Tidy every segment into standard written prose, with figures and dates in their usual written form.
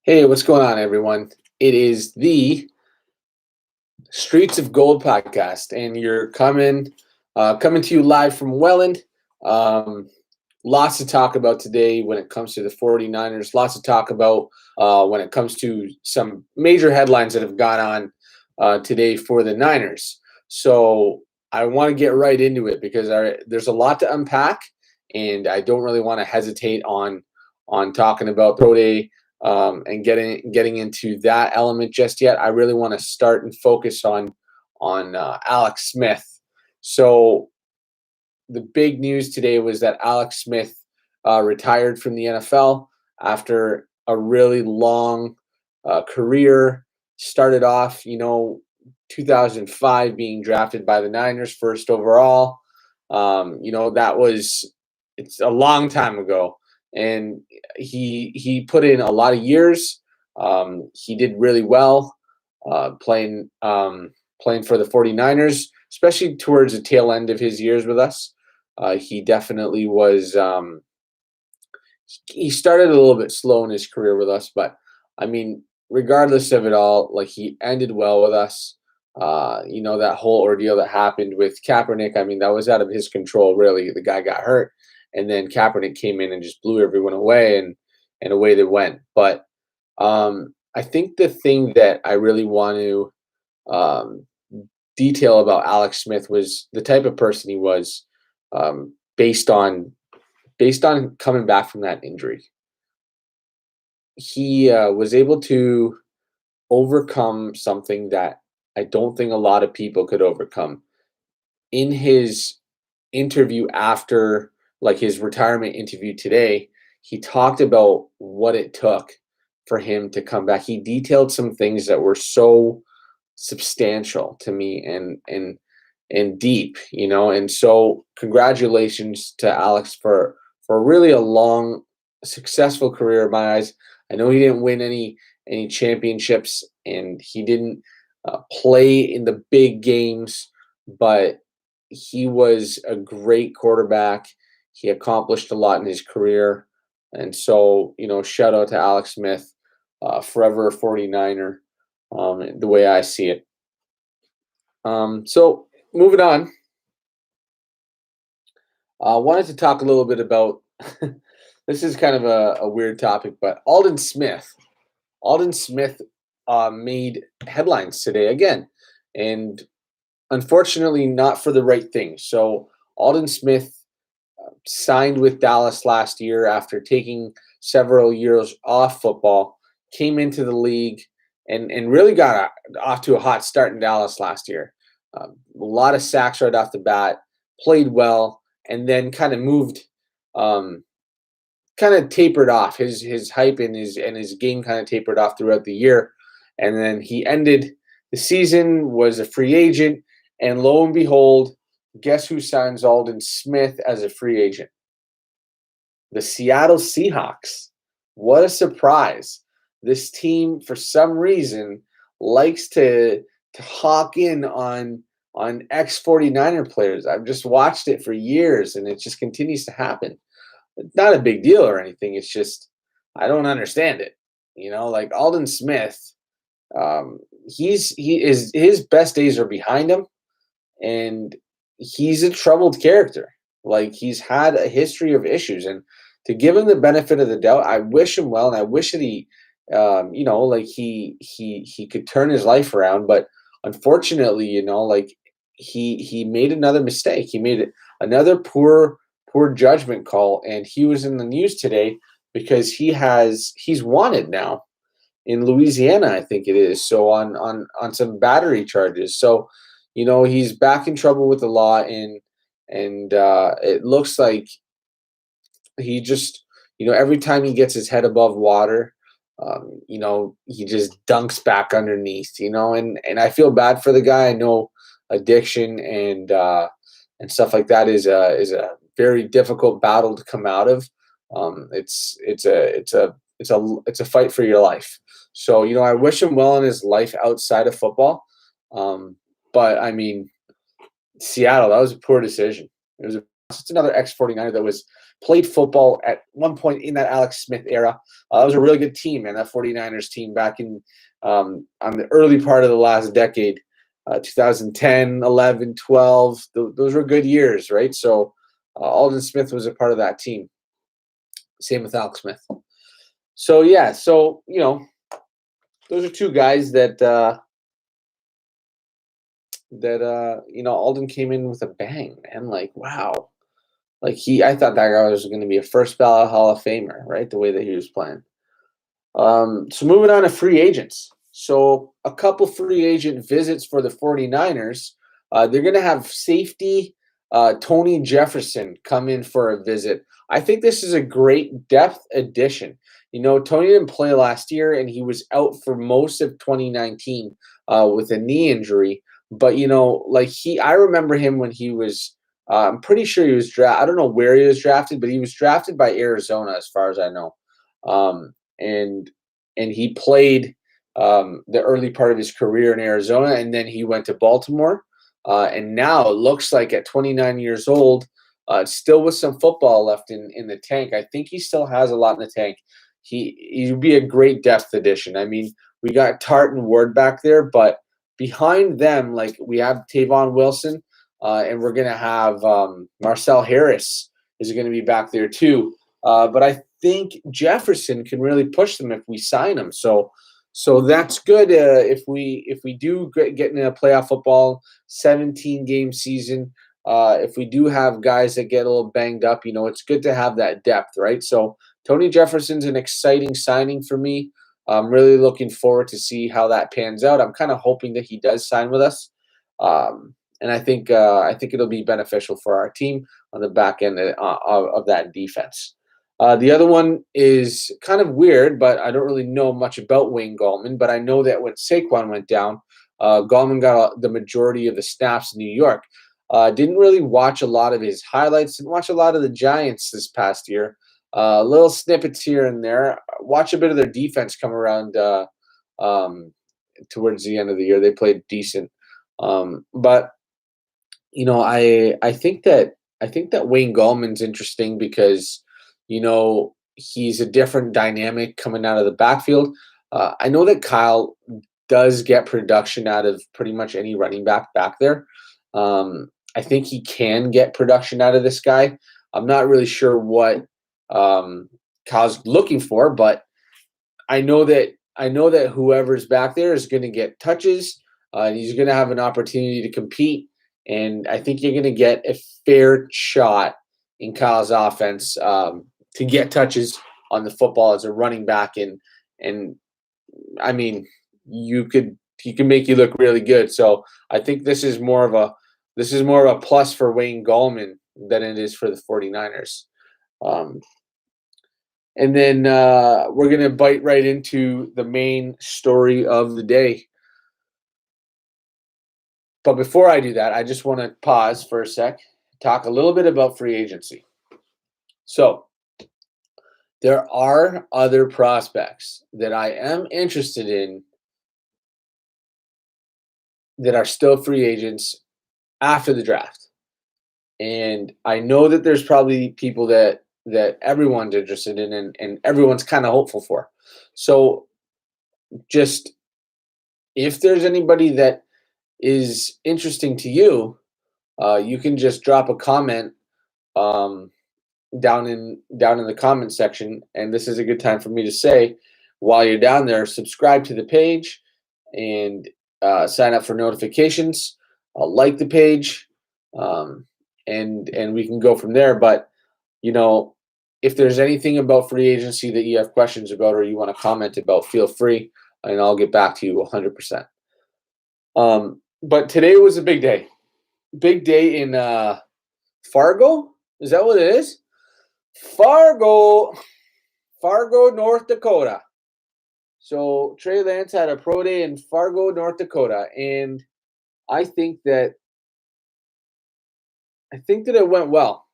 Hey, what's going on, everyone? It is the Streets of Gold podcast, and you're coming to you live from Welland. Um, Lots to talk about today when it comes to the 49ers. Lots to talk about when it comes to some major headlines that have gone on today for the Niners. So I want to get right into it because there's a lot to unpack, and I don't really want to hesitate on talking about pro day and getting into that element just yet. I really want to start and focus on Alex Smith. So the big news today was that Alex Smith retired from the NFL after a really long career. Started off, 2005 being drafted by the Niners first overall. It's a long time ago, and he put in a lot of years. He did really well playing for the 49ers, especially towards the tail end of his years with us. He definitely was. He started a little bit slow in his career with us, but I mean, regardless of it all, like he ended well with us. That whole ordeal that happened with Kaepernick, I mean, that was out of his control, really. The guy got hurt, and then Kaepernick came in and just blew everyone away, and away they went. But I think the thing that I really want to um, detail about Alex Smith was the type of person he was, um, based on coming back from that injury. He was able to overcome something that I don't think a lot of people could overcome. In his interview after, like his retirement interview today, he talked about what it took for him to come back. He detailed some things that were so substantial to me and deep, and so congratulations to Alex for really a long, successful career in my eyes. I know he didn't win any championships, and he didn't play in the big games, but he was a great quarterback. He accomplished a lot in his career, and so shout out to Alex Smith, forever a 49er, the way I see it. So moving on, I wanted to talk a little bit about this is kind of a weird topic, but Aldon Smith. Aldon Smith made headlines today again, and unfortunately not for the right thing. So Aldon Smith signed with Dallas last year after taking several years off football, came into the league, and really got off to a hot start in Dallas last year. A lot of sacks right off the bat, played well, and then kind of moved, kind of tapered off. His hype and his game kind of tapered off throughout the year, and then he ended the season, was a free agent, and lo and behold, guess who signs Aldon Smith as a free agent? The Seattle Seahawks. What a surprise! This team, for some reason, likes to hawk in on ex 49er players. I've just watched it for years, and it just continues to happen. It's not a big deal or anything. It's just I don't understand it. Like Aldon Smith, his best days are behind him, and he's a troubled character. Like he's had a history of issues, and to give him the benefit of the doubt, I wish him well, and I wish that like he could turn his life around. But unfortunately, like he made another mistake. He made another poor judgment call, and he was in the news today because he's wanted now in Louisiana, I think it is. So on some battery charges. So he's back in trouble with the law, and it looks like he just every time he gets his head above water, he just dunks back underneath, and I feel bad for the guy. I know addiction and stuff like that is a very difficult battle to come out of. It's a fight for your life. So I wish him well in his life outside of football. But I mean, Seattle, that was a poor decision. It's another ex 49er that was played football at one point in that Alex Smith era. That was a really good team, man, that 49ers team back in on the early part of the last decade, 2010, 11, 12. Those were good years, right? So Aldon Smith was a part of that team. Same with Alex Smith. So, yeah, so, those are two guys that Aldon came in with a bang, man. Like, wow. Like I thought that guy was going to be a first ballot Hall of Famer, right? The way that he was playing. So moving on to free agents. So a couple free agent visits for the 49ers. They're going to have safety Tony Jefferson come in for a visit. I think this is a great depth addition. Tony didn't play last year, and he was out for most of 2019 with a knee injury. But, I remember him when he was I'm pretty sure he was drafted. I don't know where he was drafted, but he was drafted by Arizona, as far as I know. And he played the early part of his career in Arizona, and then he went to Baltimore. And now it looks like at 29 years old, still with some football left in the tank. I think he still has a lot in the tank. He would be a great depth addition. I mean, we got Tart and Ward back there, but behind them, like we have Tavon Wilson. And we're going to have Marcel Harris is going to be back there too. But I think Jefferson can really push them if we sign him. So that's good if we do get in a playoff football 17-game season. If we do have guys that get a little banged up, it's good to have that depth, right? So Tony Jefferson's an exciting signing for me. I'm really looking forward to see how that pans out. I'm kind of hoping that he does sign with us. And I think it'll be beneficial for our team on the back end of that defense. The other one is kind of weird, but I don't really know much about Wayne Gallman. But I know that when Saquon went down, Gallman got the majority of the snaps in New York. Didn't really watch a lot of his highlights. Didn't watch a lot of the Giants this past year. Little snippets here and there. Watch a bit of their defense come around towards the end of the year. They played decent, but I think that Wayne Gallman's interesting because he's a different dynamic coming out of the backfield. I know that Kyle does get production out of pretty much any running back there. I think he can get production out of this guy. I'm not really sure what Kyle's looking for, but I know that whoever's back there is going to get touches. And he's going to have an opportunity to compete. And I think you're going to get a fair shot in Kyle's offense to get touches on the football as a running back. And I mean, he can make you look really good. So I think this is more of a plus for Wayne Gallman than it is for the 49ers. And then we're going to bite right into the main story of the day. But before I do that, I just want to pause for a sec, talk a little bit about free agency. So there are other prospects that I am interested in that are still free agents after the draft. And I know that there's probably people that everyone's interested in and everyone's kind of hopeful for. So just if there's anybody that is interesting to you, you can just drop a comment down in the comment section, and this is a good time for me to say, while you're down there, subscribe to the page and sign up for notifications. Like the page, and we can go from there. But if there's anything about free agency that you have questions about or you want to comment about, feel free, and I'll get back to you 100%. But today was a big day. Big day in Fargo? Is that what it is? Fargo, North Dakota. So Trey Lance had a pro day in Fargo, North Dakota, and I think that it went well.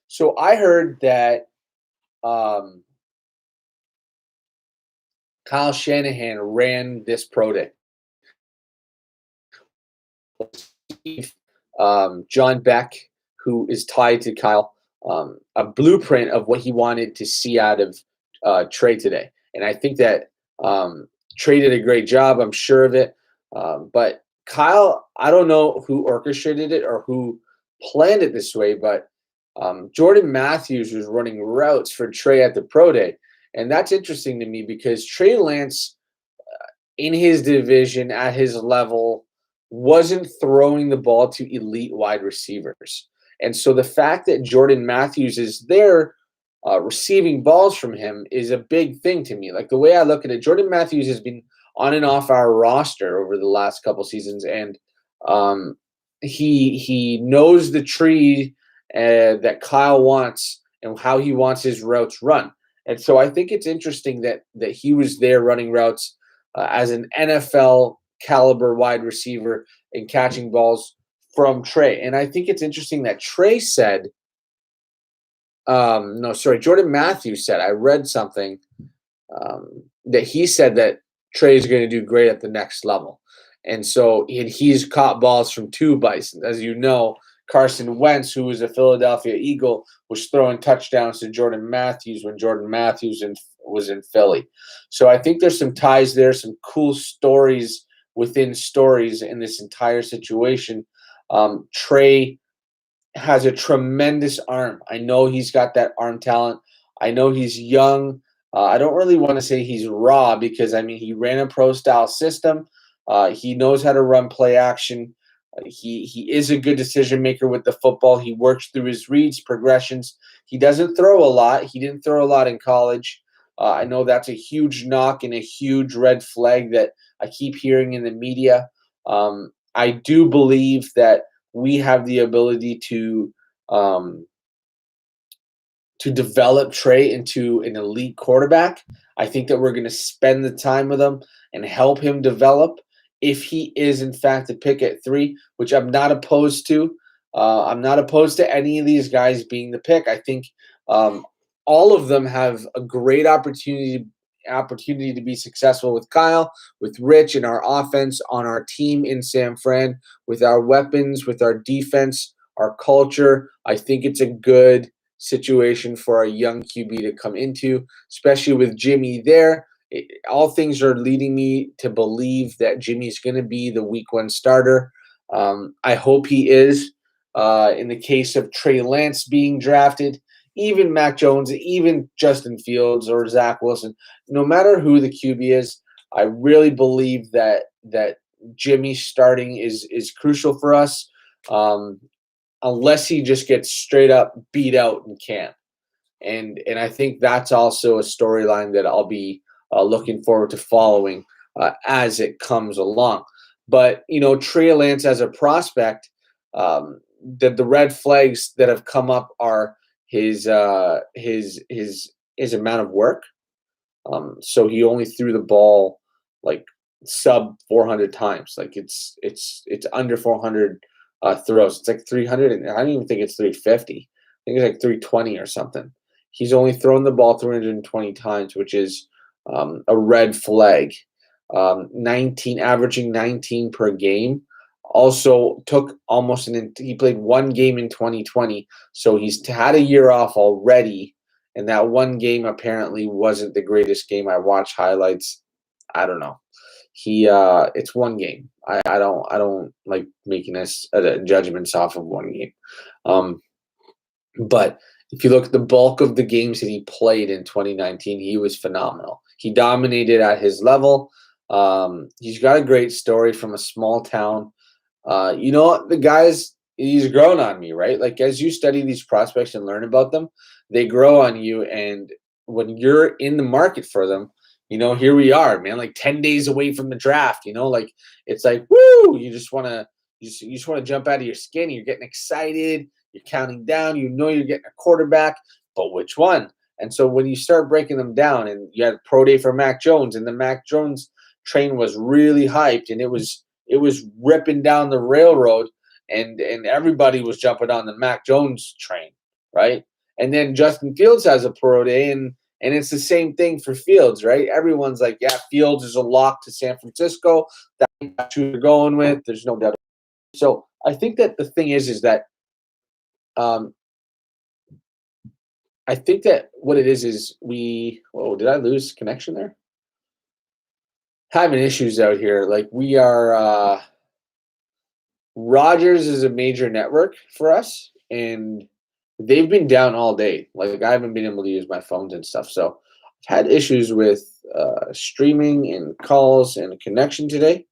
So I heard that Kyle Shanahan ran this pro day. John Beck, who is tied to Kyle, a blueprint of what he wanted to see out of Trey today. And I think that Trey did a great job. I'm sure of it. But Kyle, I don't know who orchestrated it or who planned it this way, but Jordan Matthews was running routes for Trey at the pro day. And that's interesting to me because Trey Lance, in his division, at his level, wasn't throwing the ball to elite wide receivers. And so the fact that Jordan Matthews is there receiving balls from him is a big thing to me. Like the way I look at it, Jordan Matthews has been on and off our roster over the last couple seasons, and he knows the tree that Kyle wants and how he wants his routes run. And so I think it's interesting that he was there running routes as an NFL caliber wide receiver and catching balls from Trey. And I think it's interesting that Trey said, no, sorry, Jordan Matthews said, I read something that he said that Trey is going to do great at the next level. And so he's caught balls from two Bisons. As you know, Carson Wentz, who was a Philadelphia Eagle, was throwing touchdowns to Jordan Matthews when Jordan Matthews was in Philly. So I think there's some ties there, some cool stories within stories in this entire situation. Trey has a tremendous arm. I know he's got that arm talent. I know he's young. I don't really want to say he's raw because, I mean, he ran a pro-style system. He knows how to run play action. He is a good decision maker with the football. He works through his reads, progressions. He doesn't throw a lot. He didn't throw a lot in college. I know that's a huge knock and a huge red flag that I keep hearing in the media. I do believe that we have the ability to develop Trey into an elite quarterback. I think that we're going to spend the time with him and help him develop if he is, in fact, a pick at 3, which I'm not opposed to. I'm not opposed to any of these guys being the pick. I think all of them have a great opportunity to be successful with Kyle, with Rich, and our offense, on our team in San Fran, with our weapons, with our defense, our culture. I think it's a good situation for a young QB to come into, especially with Jimmy there. All things are leading me to believe that Jimmy's going to be the week 1 starter. I hope he is. In the case of Trey Lance being drafted, even Mac Jones, even Justin Fields or Zach Wilson, no matter who the QB is, I really believe that Jimmy starting is crucial for us, unless he just gets straight up beat out in camp. And I think that's also a storyline that I'll be looking forward to following as it comes along. But, you know, Trey Lance as a prospect, the red flags that have come up are his amount of work. So he only threw the ball like sub 400 times. Like it's under 400 throws. It's like 300, and I don't even think it's 350. I think it's like 320 or something. He's only thrown the ball 320 times, which is a red flag. 19, averaging 19 per game. Also took almost he played 1 game in 2020, so he's had a year off already, and that 1 game apparently wasn't the greatest game. I watched highlights. I don't know. It's 1 game. I don't like making judgments off of 1 game. But if you look at the bulk of the games that he played in 2019, he was phenomenal. He dominated at his level. He's got a great story from a small town. You know what? The guys, he's grown on me, right? Like, as you study these prospects and learn about them, they grow on you. And when you're in the market for them, you know, here we are, man, like 10 days away from the draft, you know, like it's like, woo, you just want to jump out of your skin. You're getting excited. You're counting down. You know you're getting a quarterback, but which one? And so when you start breaking them down, and you had pro day for Mac Jones, and the Mac Jones train was really hyped, and it was ripping down the railroad, and everybody was jumping on the Mac Jones train, right? And then Justin Fields has a pro day, and it's the same thing for Fields, right? Everyone's like, yeah, Fields is a lock to San Francisco. That's who they're going with. There's no doubt. So I think that the thing is that I think that what it is whoa, did I lose connection there? Having issues out here. Like we are Rogers is a major network for us, and they've been down all day. Like I haven't been able to use my phones and stuff. So I've had issues with streaming and calls and connection today.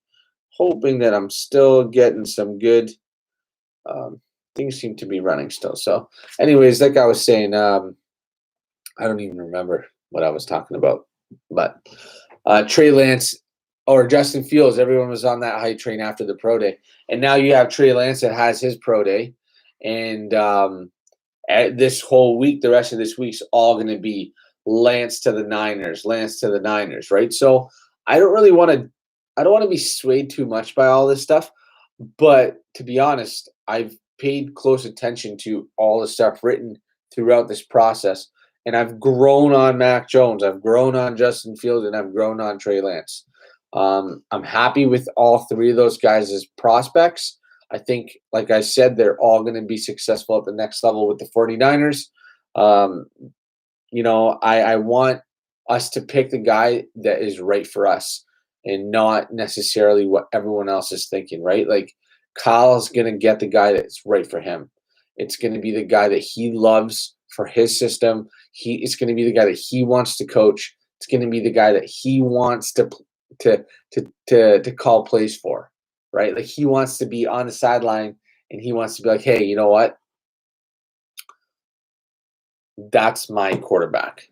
Hoping that I'm still getting some good. Um, Things seem to be running still. So, anyways, like I was saying, I don't even remember what I was talking about, but Trey Lance or Justin Fields, everyone was on that hype train after the pro day, and now you have Trey Lance that has his pro day, and this whole week, the rest of this week's all going to be Lance to the Niners, Lance to the Niners, right? So I don't really want to, I don't want to be swayed too much by all this stuff, but to be honest, I've paid close attention to all the stuff written throughout this process. And I've grown on Mac Jones, I've grown on Justin Fields, and I've grown on Trey Lance. I'm happy with all three of those guys as prospects. I think, like I said, they're all going to be successful at the next level with the 49ers. Um, I want us to pick the guy that is right for us and not necessarily what everyone else is thinking, right? Like Kyle's going to get the guy that's right for him. It's going to be the guy that he loves for his system. It's going to be the guy that he wants to coach. It's going to be the guy that he wants to call plays for, right? Like he wants to be on the sideline and he wants to be like, hey, you know what? That's my quarterback.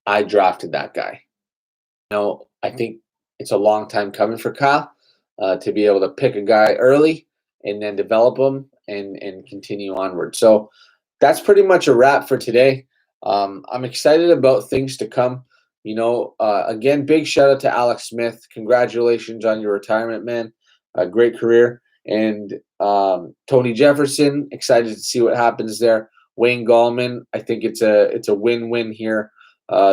I drafted that guy. I think it's a long time coming for Kyle to be able to pick a guy early and then develop him and continue onward. So that's pretty much a wrap for today. I'm excited about things to come. Again, big shout out to Alex Smith. Congratulations on your retirement, man. A great career. And Tony Jefferson, excited to see what happens there. Wayne Gallman, I think it's a win-win here.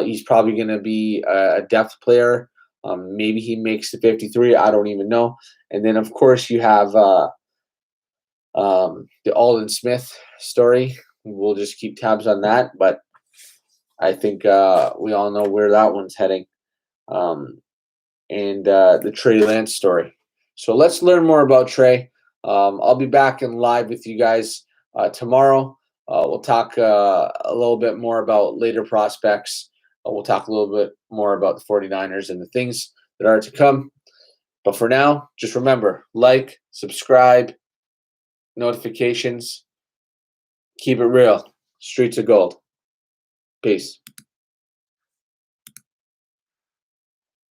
He's probably going to be a depth player. Maybe he makes the 53. I don't even know. And then, of course, you have the Aldon Smith story. We'll just keep tabs on that. But I think we all know where that one's heading. And the Trey Lance story. So let's learn more about Trey. I'll be back in live with you guys tomorrow. We'll talk a little bit more about later prospects. We'll talk a little bit more about the 49ers and the things that are to come. But for now, just remember, like, subscribe, notifications. Keep it real. Streets of gold. Peace.